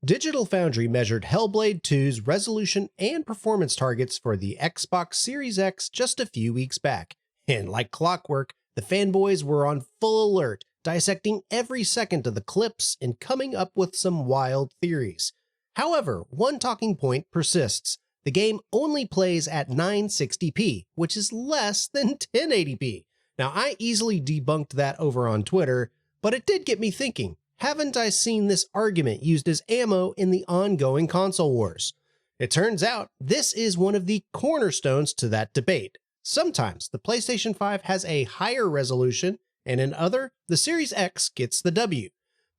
Digital Foundry measured Hellblade 2's resolution and performance targets for the Xbox Series X just a few weeks back, and like clockwork, the fanboys were on full alert, dissecting every second of the clips and coming up with some wild theories. However, one talking point persists. The game only plays at 960p, which is less than 1080p. Now, I easily debunked that over on Twitter, but it did get me thinking. Haven't I seen this argument used as ammo in the ongoing console wars? It turns out this is one of the cornerstones to that debate. Sometimes the PlayStation 5 has a higher resolution, and in other, the Series X gets the W.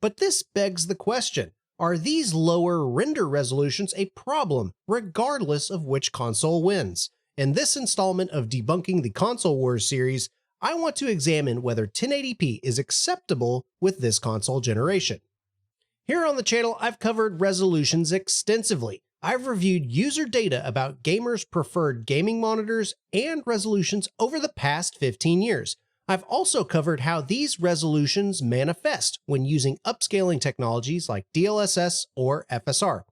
But this begs the question, are these lower render resolutions a problem regardless of which console wins? In this installment of Debunking the Console Wars series, I want to examine whether 1080p is acceptable with this console generation. Here on the channel, I've covered resolutions extensively. I've reviewed user data about gamers' preferred gaming monitors and resolutions over the past 15 years. I've also covered how these resolutions manifest when using upscaling technologies like DLSS or FSR.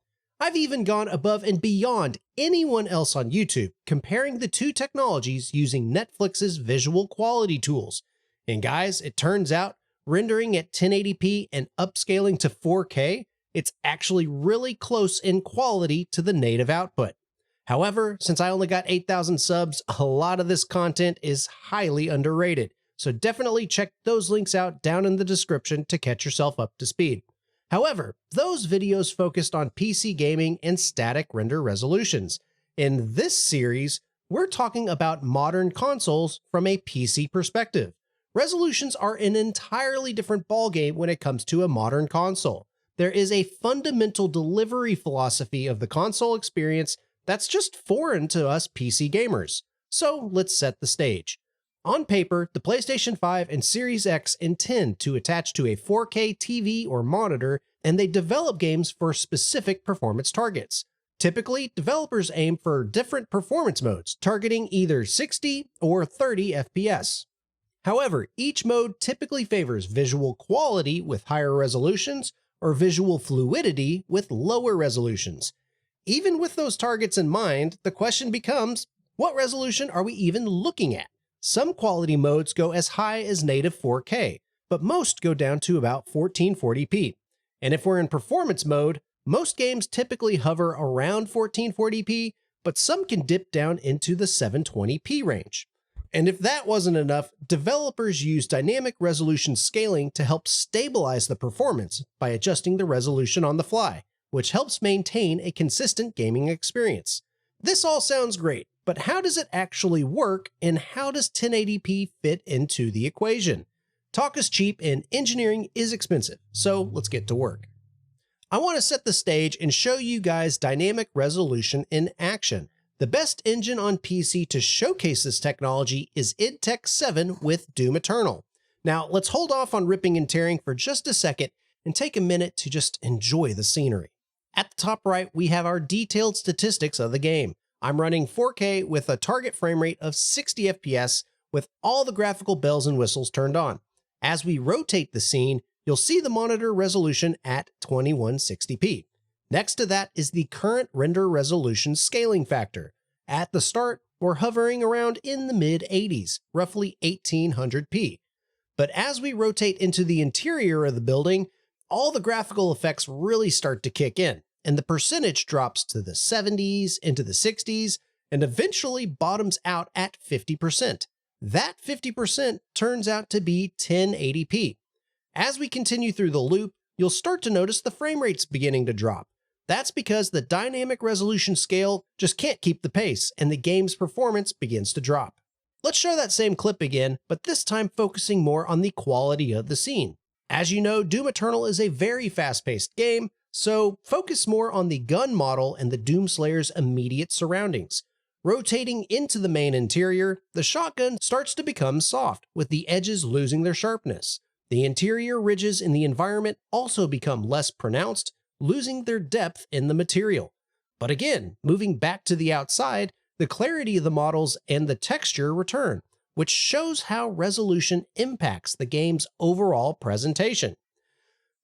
I've even gone above and beyond anyone else on YouTube, comparing the two technologies using Netflix's visual quality tools. And guys, it turns out rendering at 1080p and upscaling to 4K, it's actually really close in quality to the native output. However, since I only got 8,000 subs, a lot of this content is highly underrated. So definitely check those links out down in the description to catch yourself up to speed. However, those videos focused on PC gaming and static render resolutions. In this series, we're talking about modern consoles from a PC perspective. Resolutions are an entirely different ballgame when it comes to a modern console. There is a fundamental delivery philosophy of the console experience that's just foreign to us PC gamers. So let's set the stage. On paper, the PlayStation 5 and Series X intend to attach to a 4K TV or monitor, and they develop games for specific performance targets. Typically, developers aim for different performance modes, targeting either 60 or 30 FPS. However, each mode typically favors visual quality with higher resolutions or visual fluidity with lower resolutions. Even with those targets in mind, the question becomes, what resolution are we even looking at? Some quality modes go as high as native 4K, but most go down to about 1440p. And if we're in performance mode, most games typically hover around 1440p, but some can dip down into the 720p range. And if that wasn't enough, developers use dynamic resolution scaling to help stabilize the performance by adjusting the resolution on the fly, which helps maintain a consistent gaming experience. This all sounds great, but how does it actually work, and how does 1080p fit into the equation? Talk is cheap and engineering is expensive, so let's get to work. I want to set the stage and show you guys dynamic resolution in action. The best engine on PC to showcase this technology is id Tech 7 with Doom Eternal. Now, let's hold off on ripping and tearing for just a second and take a minute to just enjoy the scenery. At the top right, we have our detailed statistics of the game. I'm running 4K with a target frame rate of 60 FPS with all the graphical bells and whistles turned on. As we rotate the scene, you'll see the monitor resolution at 2160p. Next to that is the current render resolution scaling factor. At the start, we're hovering around in the mid-80s, roughly 1800p. But as we rotate into the interior of the building, all the graphical effects really start to kick in, and the percentage drops to the 70s, into the 60s, and eventually bottoms out at 50%. That 50% turns out to be 1080p. As we continue through the loop, you'll start to notice the frame rates beginning to drop. That's because the dynamic resolution scale just can't keep the pace, and the game's performance begins to drop. Let's show that same clip again, but this time focusing more on the quality of the scene. As you know, Doom Eternal is a very fast-paced game, so focus more on the gun model and the Doomslayer's immediate surroundings. Rotating into the main interior, the shotgun starts to become soft, with the edges losing their sharpness. The interior ridges in the environment also become less pronounced, losing their depth in the material. But again, moving back to the outside, the clarity of the models and the texture return, which shows how resolution impacts the game's overall presentation.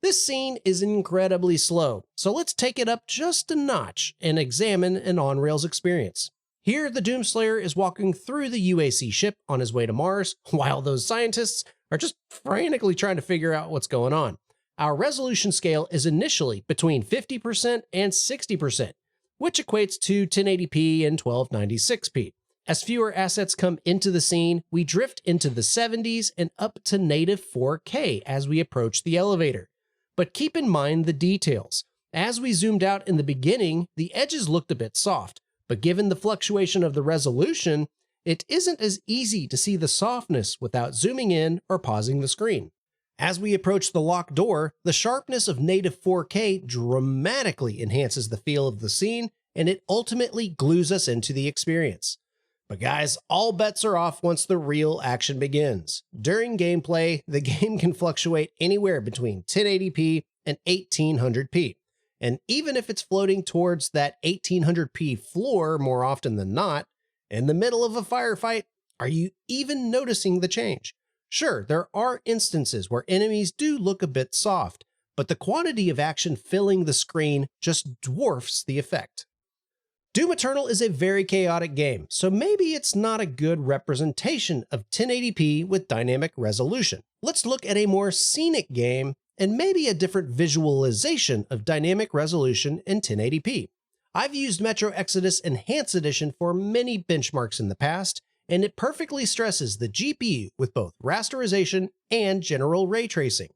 This scene is incredibly slow, so let's take it up just a notch and examine an on-rails experience. Here, the Doomslayer is walking through the UAC ship on his way to Mars, while those scientists are just frantically trying to figure out what's going on. Our resolution scale is initially between 50% and 60%, which equates to 1080p and 1296p. As fewer assets come into the scene, we drift into the 70s and up to native 4K as we approach the elevator. But keep in mind the details. As we zoomed out in the beginning, the edges looked a bit soft, but given the fluctuation of the resolution, it isn't as easy to see the softness without zooming in or pausing the screen. As we approach the locked door, the sharpness of native 4K dramatically enhances the feel of the scene, and it ultimately glues us into the experience. But guys, all bets are off once the real action begins. During gameplay, the game can fluctuate anywhere between 1080p and 1800p. And even if it's floating towards that 1800p floor more often than not, in the middle of a firefight, are you even noticing the change? Sure, there are instances where enemies do look a bit soft, but the quantity of action filling the screen just dwarfs the effect. Doom Eternal is a very chaotic game, so maybe it's not a good representation of 1080p with dynamic resolution. Let's look at a more scenic game and maybe a different visualization of dynamic resolution in 1080p. I've used Metro Exodus Enhanced Edition for many benchmarks in the past, and it perfectly stresses the GPU with both rasterization and general ray tracing.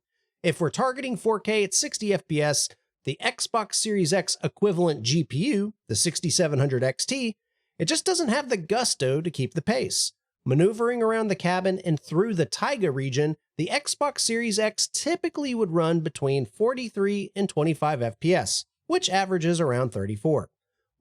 If we're targeting 4K at 60 FPS, the Xbox Series X equivalent GPU, the 6700 XT, it just doesn't have the gusto to keep the pace. Maneuvering around the cabin and through the taiga region, the Xbox Series X typically would run between 43 and 25 FPS, which averages around 34.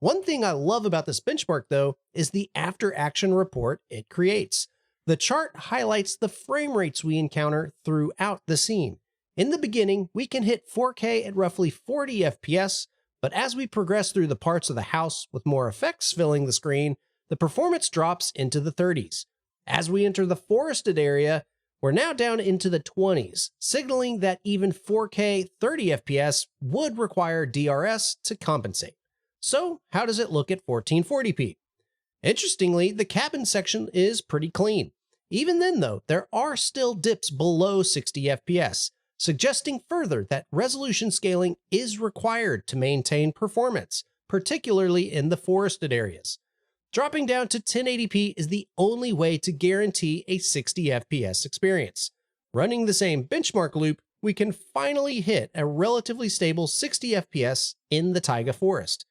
One thing I love about this benchmark, though, is the after-action report it creates. The chart highlights the frame rates we encounter throughout the scene. In the beginning, we can hit 4K at roughly 40 FPS, but as we progress through the parts of the house with more effects filling the screen, the performance drops into the 30s. As we enter the forested area, we're now down into the 20s, signaling that even 4K 30 FPS would require DRS to compensate. So, how does it look at 1440p? Interestingly, the cabin section is pretty clean. Even then though, there are still dips below 60 FPS, suggesting further that resolution scaling is required to maintain performance, particularly in the forested areas. Dropping down to 1080p is the only way to guarantee a 60 FPS experience. Running the same benchmark loop, we can finally hit a relatively stable 60 FPS in the taiga forest.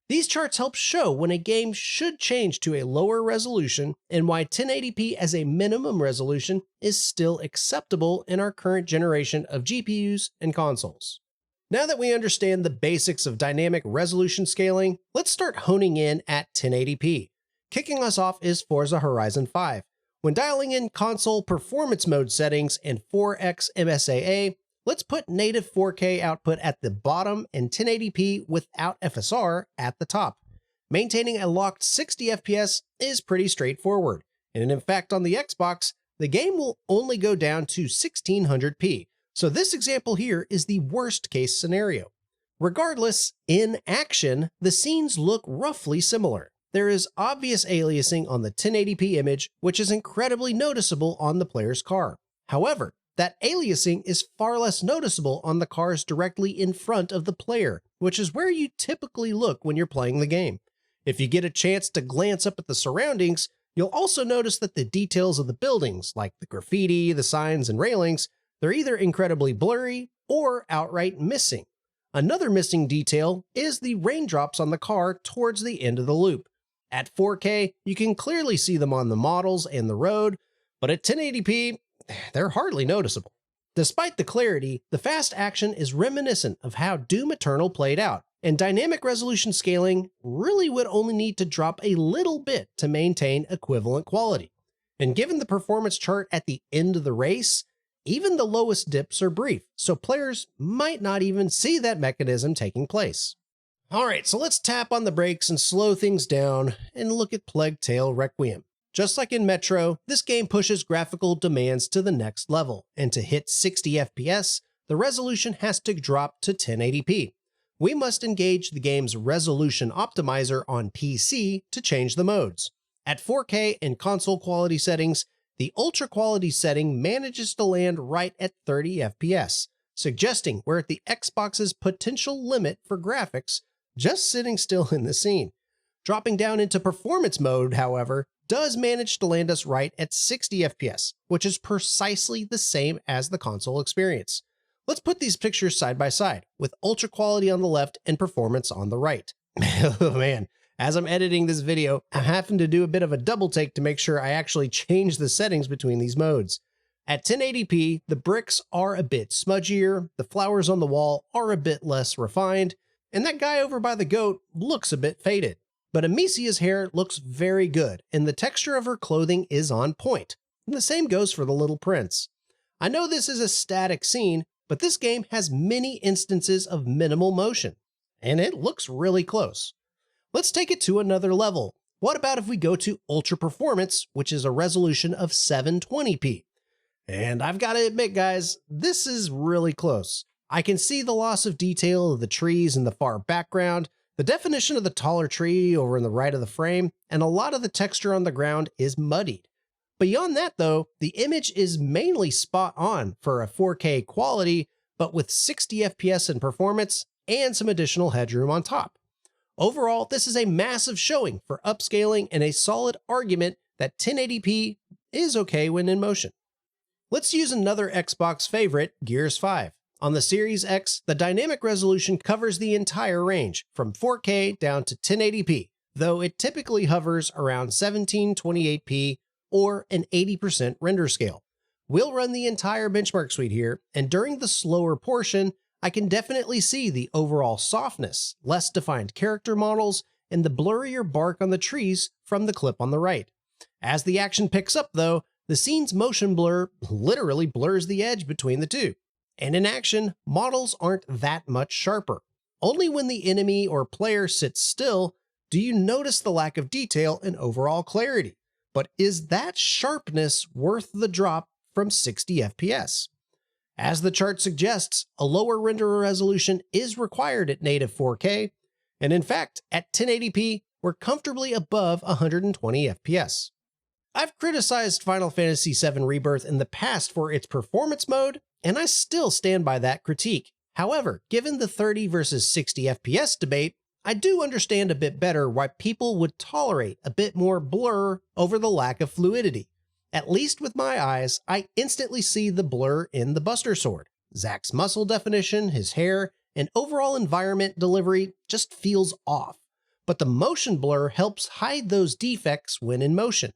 These charts help show when a game should change to a lower resolution and why 1080p as a minimum resolution is still acceptable in our current generation of GPUs and consoles. Now that we understand the basics of dynamic resolution scaling, let's start honing in at 1080p. Kicking us off is Forza Horizon 5. When dialing in console performance mode settings and 4x MSAA, let's put native 4K output at the bottom and 1080p without FSR at the top. Maintaining a locked 60 FPS is pretty straightforward, and in fact on the Xbox, the game will only go down to 1600p, so this example here is the worst case scenario. Regardless, in action, the scenes look roughly similar. There is obvious aliasing on the 1080p image, which is incredibly noticeable on the player's car. However, that aliasing is far less noticeable on the cars directly in front of the player, which is where you typically look when you're playing the game. If you get a chance to glance up at the surroundings, you'll also notice that the details of the buildings, like the graffiti, the signs, and railings, they're either incredibly blurry or outright missing. Another missing detail is the raindrops on the car towards the end of the loop. At 4K, you can clearly see them on the models and the road, but at 1080p, they're hardly noticeable. Despite the clarity, the fast action is reminiscent of how Doom Eternal played out, and dynamic resolution scaling really would only need to drop a little bit to maintain equivalent quality. And given the performance chart at the end of the race, even the lowest dips are brief, so players might not even see that mechanism taking place. Alright, so let's tap on the brakes and slow things down and look at Plague Tale Requiem. Just like in Metro, this game pushes graphical demands to the next level, and to hit 60 FPS, the resolution has to drop to 1080p. We must engage the game's resolution optimizer on PC to change the modes. At 4K and console quality settings, the ultra quality setting manages to land right at 30 FPS, suggesting we're at the Xbox's potential limit for graphics, just sitting still in the scene. Dropping down into performance mode, however, does manage to land us right at 60 FPS, which is precisely the same as the console experience. Let's put these pictures side by side, with ultra quality on the left and performance on the right. Oh man, as I'm editing this video, I'm having to do a bit of a double take to make sure I actually change the settings between these modes. At 1080p, the bricks are a bit smudgier, the flowers on the wall are a bit less refined, and that guy over by the goat looks a bit faded. But Amicia's hair looks very good, and the texture of her clothing is on point. And the same goes for the little prince. I know this is a static scene, but this game has many instances of minimal motion, and it looks really close. Let's take it to another level. What about if we go to Ultra Performance, which is a resolution of 720p? And I've got to admit, guys, this is really close. I can see the loss of detail of the trees in the far background, the definition of the taller tree over on the right of the frame, and a lot of the texture on the ground is muddied. Beyond that though, the image is mainly spot on for a 4K quality, but with 60 FPS in performance and some additional headroom on top. Overall, this is a massive showing for upscaling and a solid argument that 1080p is okay when in motion. Let's use another Xbox favorite, Gears 5. On the Series X, the dynamic resolution covers the entire range, from 4K down to 1080p, though it typically hovers around 1728p or an 80% render scale. We'll run the entire benchmark suite here, and during the slower portion, I can definitely see the overall softness, less defined character models, and the blurrier bark on the trees from the clip on the right. As the action picks up though, the scene's motion blur literally blurs the edge between the two. And in action, models aren't that much sharper. Only when the enemy or player sits still do you notice the lack of detail and overall clarity. But is that sharpness worth the drop from 60 FPS? As the chart suggests, a lower render resolution is required at native 4K, and in fact, at 1080p, we're comfortably above 120 FPS. I've criticized Final Fantasy VII Rebirth in the past for its performance mode, and I still stand by that critique. However, given the 30 versus 60 FPS debate, I do understand a bit better why people would tolerate a bit more blur over the lack of fluidity. At least with my eyes, I instantly see the blur in the Buster Sword. Zack's muscle definition, his hair, and overall environment delivery just feels off. But the motion blur helps hide those defects when in motion.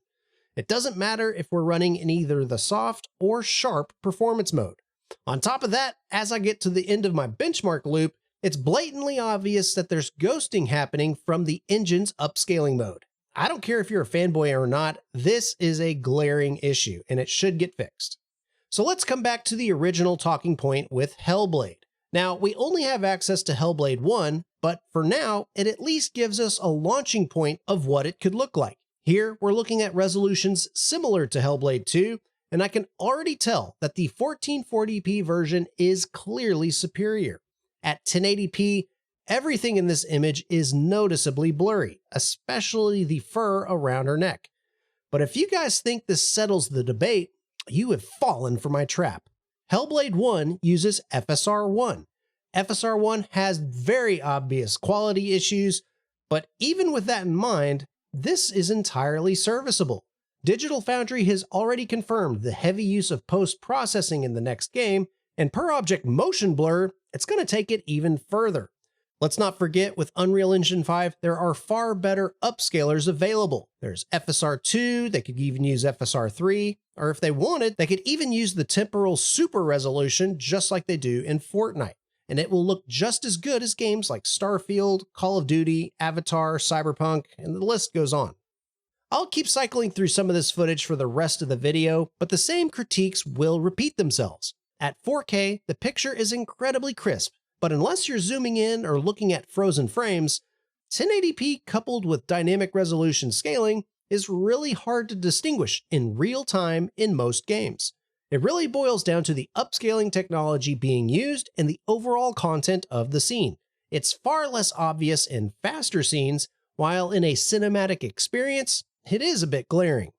It doesn't matter if we're running in either the soft or sharp performance mode. On top of that, as I get to the end of my benchmark loop, it's blatantly obvious that there's ghosting happening from the engine's upscaling mode. I don't care if you're a fanboy or not, this is a glaring issue, and it should get fixed. So let's come back to the original talking point with Hellblade. Now, we only have access to Hellblade 1, but for now, it at least gives us a launching point of what it could look like. Here, we're looking at resolutions similar to Hellblade 2, and I can already tell that the 1440p version is clearly superior. At 1080p, everything in this image is noticeably blurry, especially the fur around her neck. But if you guys think this settles the debate, you have fallen for my trap. Hellblade 1 uses FSR 1. FSR 1 has very obvious quality issues, but even with that in mind, this is entirely serviceable. Digital Foundry has already confirmed the heavy use of post-processing in the next game, and per object motion blur, it's going to take it even further. Let's not forget, with Unreal Engine 5, there are far better upscalers available. There's FSR 2, they could even use FSR 3, or if they wanted, they could even use the temporal super resolution just like they do in Fortnite, and it will look just as good as games like Starfield, Call of Duty, Avatar, Cyberpunk, and the list goes on. I'll keep cycling through some of this footage for the rest of the video, but the same critiques will repeat themselves. At 4K, the picture is incredibly crisp, but unless you're zooming in or looking at frozen frames, 1080p coupled with dynamic resolution scaling is really hard to distinguish in real time in most games. It really boils down to the upscaling technology being used and the overall content of the scene. It's far less obvious in faster scenes, while in a cinematic experience, it is a bit glaring.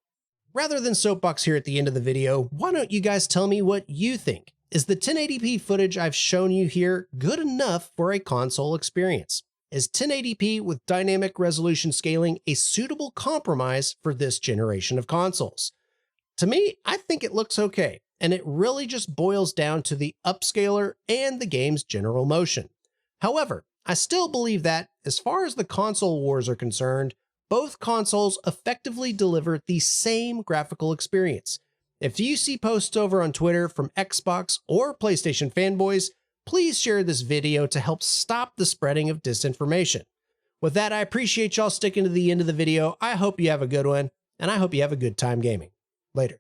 Rather than soapbox here at the end of the video, why don't you guys tell me what you think? Is the 1080p footage I've shown you here good enough for a console experience? Is 1080p with dynamic resolution scaling a suitable compromise for this generation of consoles? To me, I think it looks okay, and it really just boils down to the upscaler and the game's general motion. However, I still believe that, as far as the console wars are concerned, both consoles effectively deliver the same graphical experience. If you see posts over on Twitter from Xbox or PlayStation fanboys, please share this video to help stop the spreading of disinformation. With that, I appreciate y'all sticking to the end of the video. I hope you have a good one, and I hope you have a good time gaming. Later.